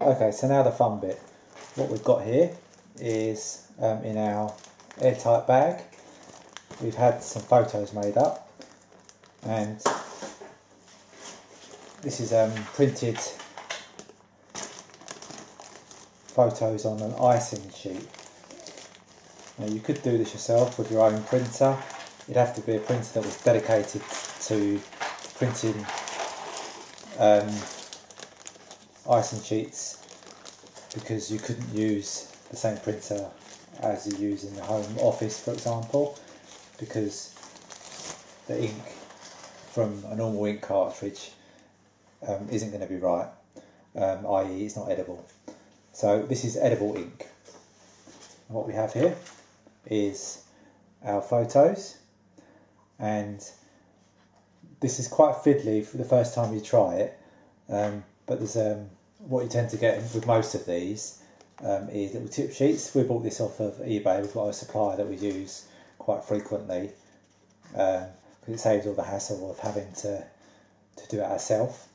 Okay, so now the fun bit. What we've got here is in our airtight bag, we've had some photos made up, and this is printed photos on an icing sheet. Now you could do this yourself with your own printer. It'd have to be a printer that was dedicated to printing icing sheets, because you couldn't use the same printer as you use in the home office, for example, because the ink from a normal ink cartridge isn't going to be right, i.e. it's not edible. So this is edible ink. And what we have here is our photos, and this is quite fiddly for the first time you try it, but there's what you tend to get with most of these is little tip sheets. We bought this off of eBay. We've got a supplier that we use quite frequently because it saves all the hassle of having to do it ourselves.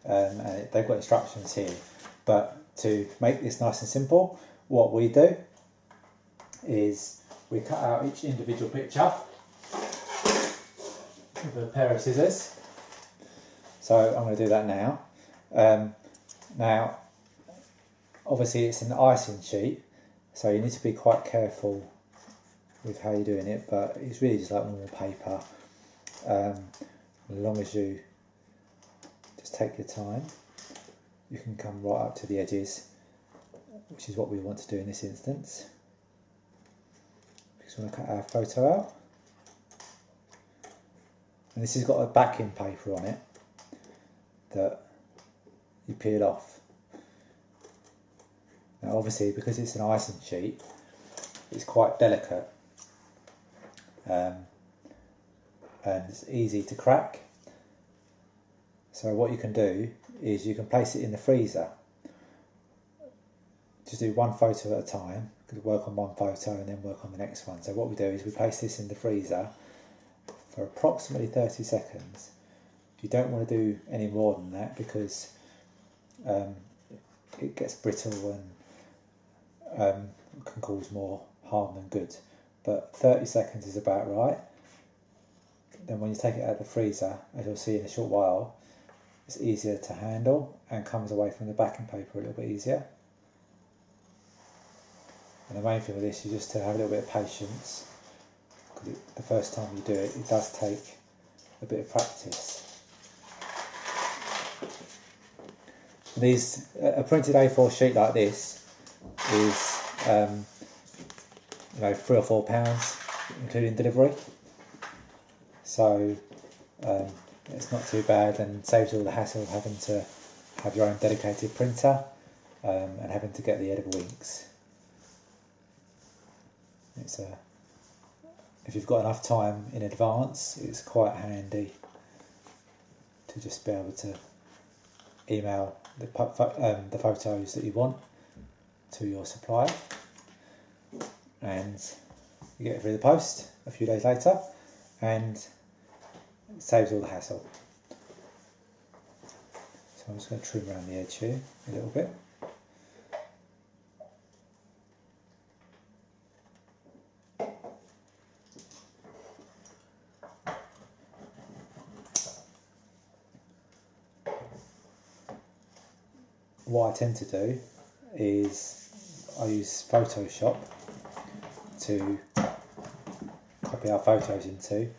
And they've got instructions here. But to make this nice and simple, what we do is we cut out each individual picture with a pair of scissors. So I'm going to do that now. Now, obviously it's an icing sheet, so you need to be quite careful with how you're doing it, but it's really just like normal paper. As long as you just take your time, you can come right up to the edges, which is what we want to do in this instance. We just want to cut our photo out. And this has got a backing paper on it that you peel off. Now obviously, because it's an icing sheet, it's quite delicate and it's easy to crack. So what you can do is you can place it in the freezer. Just do one photo at a time. You could work on one photo and then work on the next one. So what we do is we place this in the freezer for approximately 30 seconds. You don't want to do any more than that, because it gets brittle and can cause more harm than good. But 30 seconds is about right. Then when you take it out of the freezer, as you'll see in a short while, it's easier to handle and comes away from the backing paper a little bit easier. And the main thing with this is just to have a little bit of patience, because the first time you do it, it does take a bit of practice. A printed A4 sheet like this is £3 or £4, including delivery. So it's not too bad, and saves all the hassle of having to have your own dedicated printer and having to get the edible inks. If you've got enough time in advance, it's quite handy to just be able to email the photos that you want to your supplier, and you get it through the post a few days later, and it saves all the hassle. So I'm just going to trim around the edge here a little bit. What I tend to do is I use Photoshop to copy our photos into,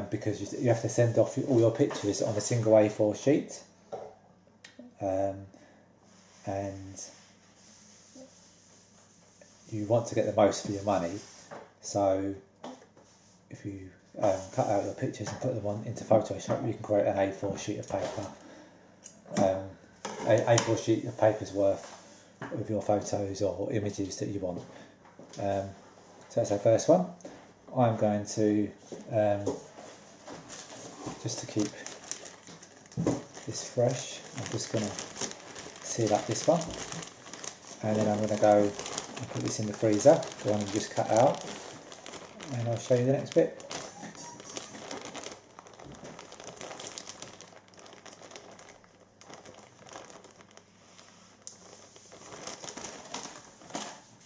because you have to send off all your pictures on a single A4 sheet, and you want to get the most for your money. So if you cut out your pictures and put them into Photoshop, you can create an A4 sheet of paper. A4 sheet of paper's worth of your photos or images that you want. So that's our first one. I'm going to, just to keep this fresh, I'm just going to seal up this one, and then I'm going to go and put this in the freezer, the one you just cut out, and I'll show you the next bit.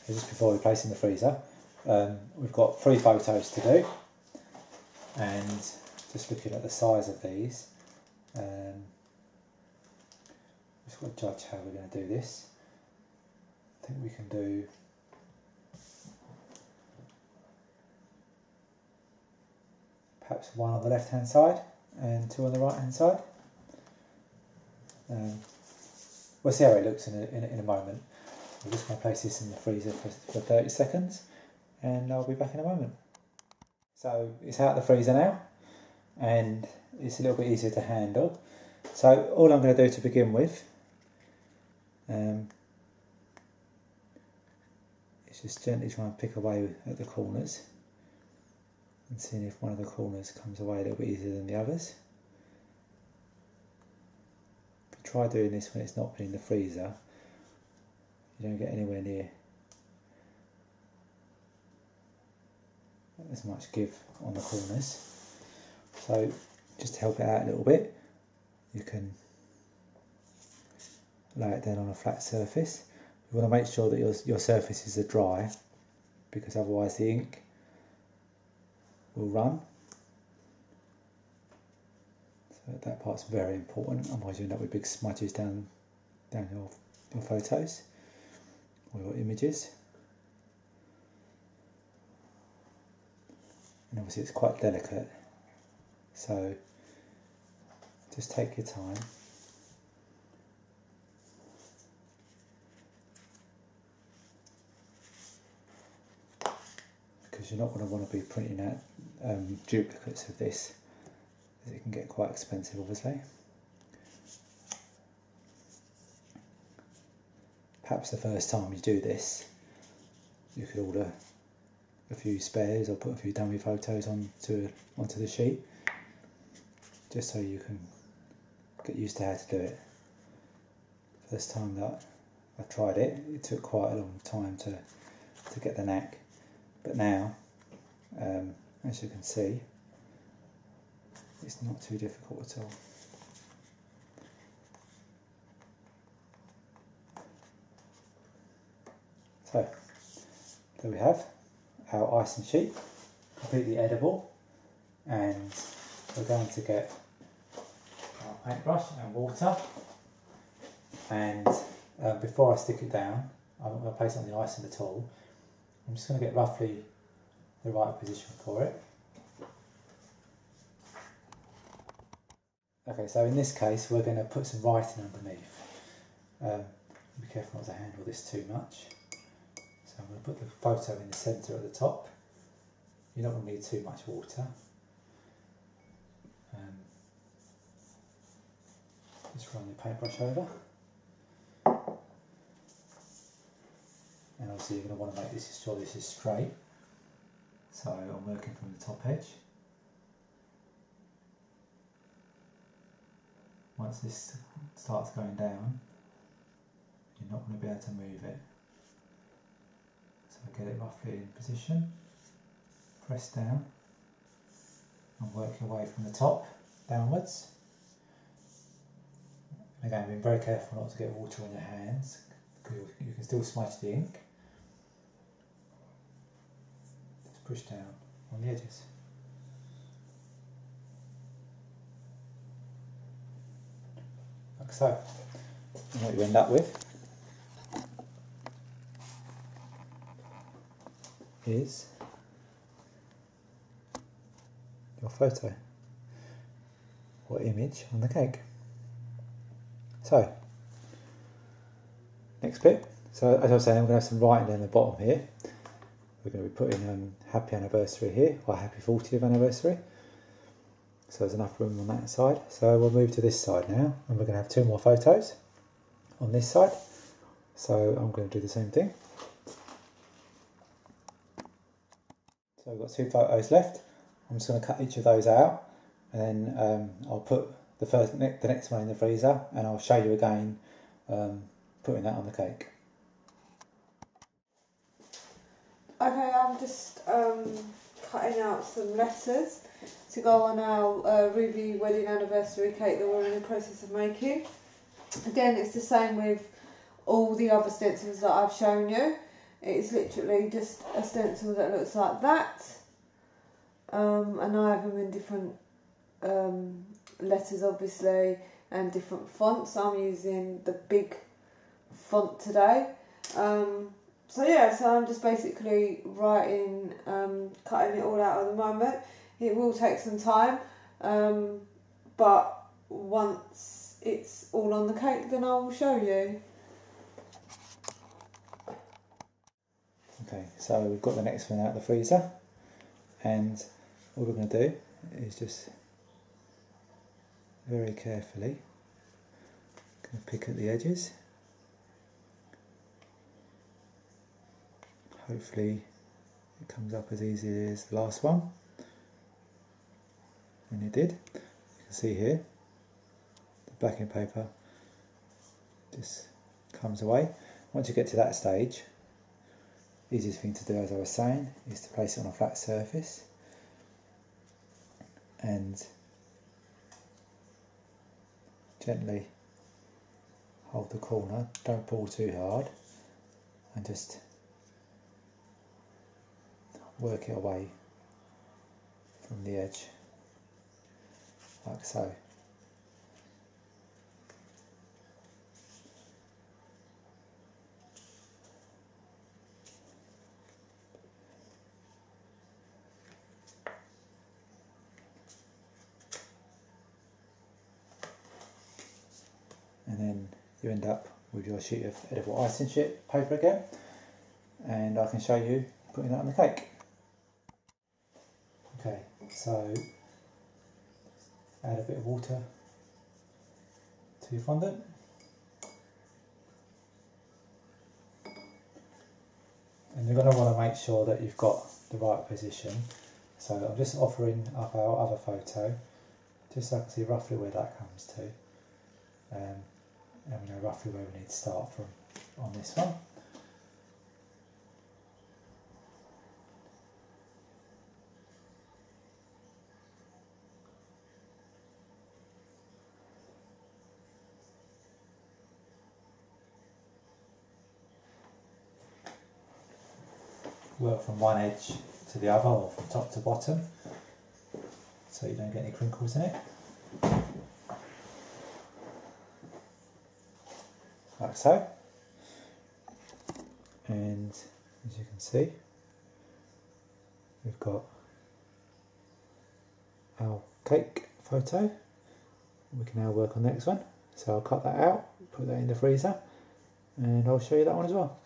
So just before we place in the freezer, we've got 3 photos to do, and just looking at the size of these, just got to judge how we're going to do this. I think we can do perhaps 1 on the left hand side and 2 on the right hand side. We'll see how it looks in a moment. I'm just going to place this in the freezer for 30 seconds and I'll be back in a moment. So it's out of the freezer now and it's a little bit easier to handle. So all I'm going to do to begin with is just gently try and pick away at the corners and seeing if one of the corners comes away a little bit easier than the others. If you try doing this when it's not been in the freezer, you don't get anywhere near as much give on the corners. So just to help it out a little bit, you can lay it down on a flat surface. You want to make sure that your surfaces are dry, because otherwise the ink will run. So that part's very important, otherwise you end up with big smudges down your photos or your images. And obviously it's quite delicate, so just take your time. Because you're not going to want to be printing out duplicates of this, as it can get quite expensive obviously. Perhaps the first time you do this, you could order a few spares or put a few dummy photos onto the sheet, just so you can get used to how to do it. First time that I tried it, it took quite a long time to get the knack. But now, as you can see, it's not too difficult at all. So, there we have our icing sheet, completely edible, and we're going to get our paintbrush and water, and before I stick it down, I'm not going to place it on the icing at all. I'm just going to get roughly the right position for it. Okay, so in this case we're going to put some writing underneath. Be careful not to handle this too much. So I'm going to put the photo in the centre at the top. You're not going to need too much water. Just run your paintbrush over. And obviously you're going to want to make sure this is straight. So I'm working from the top edge. Once this starts going down, you're not going to be able to move it. So get it roughly in position, press down and work your way from the top downwards. And again, being very careful not to get water on your hands, because you can still smudge the ink. Just push down on the edges. Like so. And what you end up with is your photo or image on the cake. So, next bit. So as I was saying, I'm going to have some writing down the bottom here. We're going to be putting happy anniversary here, or happy 40th anniversary. So there's enough room on that side. So we'll move to this side now, and we're going to have 2 more photos on this side. So I'm going to do the same thing. So we've got 2 photos left. I'm just going to cut each of those out, and then I'll put the next one in the freezer, and I'll show you again putting that on the cake. Okay, I'm just cutting out some letters to go on our Ruby wedding anniversary cake that we're in the process of making. Again, it's the same with all the other stencils that I've shown you. It's literally just a stencil that looks like that, and I have them in different letters obviously and different fonts. I'm using the big font today. So yeah, so I'm just basically writing, cutting it all out at the moment. It will take some time, but once it's all on the cake, then I will show you. Okay, so we've got the next one out of the freezer, and all we're going to do is just very carefully going to pick at the edges. Hopefully it comes up as easy as the last one, and it did. You can see here the backing paper just comes away. Once you get to that stage, the easiest thing to do, as I was saying, is to place it on a flat surface and gently hold the corner, don't pull too hard, and just work it away from the edge, like so. And then you end up with your sheet of edible icing sheet paper again, and I can show you putting that on the cake. Okay, so add a bit of water to your fondant. And you're going to want to make sure that you've got the right position. So I'm just offering up our other photo, just so I can see roughly where that comes to. And we know roughly where we need to start from on this one. Work from one edge to the other, or from top to bottom, so you don't get any crinkles in it. Like so. And as you can see, we've got our cake photo. We can now work on the next one. So I'll cut that out, put that in the freezer, and I'll show you that one as well.